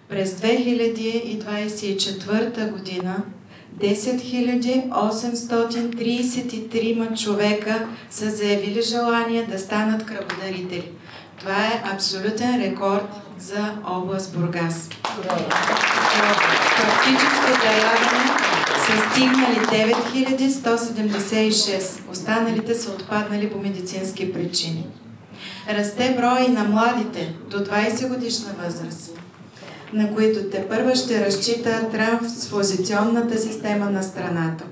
През 2024 година 10 833 човека са заявили желание да станат кръводарители. Това е абсолютен рекорд за област Бургас. Практическо даряване са стигнали 9176. Останалите са отпаднали по медицински причини. Расте брой на младите до 20 годишна възраст, на които тепърва ще разчита трансфузиционната система на страната.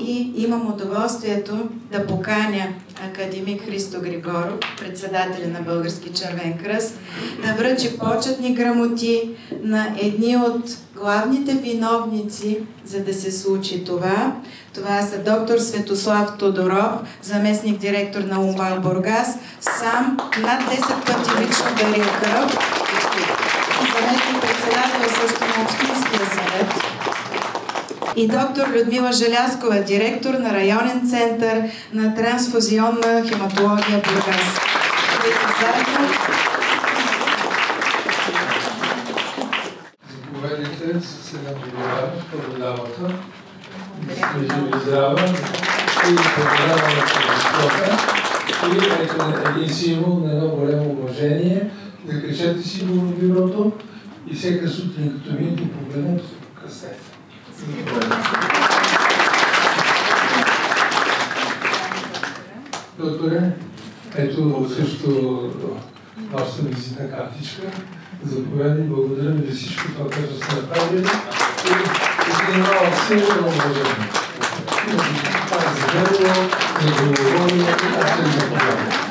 И имам удоволствието да поканя академик Христо Григоров, председателя на Български червен кръст, да връчи почетни грамоти на едни от главните виновници, за да се случи това. Това са доктор Светослав Тодоров, заместник директор на УМБАЛ Бургас, сам над 10 пъти лично дарил кръв, заместник председател също на Общинския съвет, и доктор Людмила Желязкова, директор на районен център на трансфузионна хематология Бургас. Заповедайте с една благодарност по дамата. Сме живи здрава и благодаря на обществото. И ето един символ на едно голямо уважение. Закачете си го в бюрото и всяка сутрин, като видите, погледнете, кръстете. Докторе, ето също вашата визитна картичка. Заповядай, благодаря ви за всичко това, което сте направили. И ще имала силно уважение. Това е за дело, за договорение, и така се заповядаме.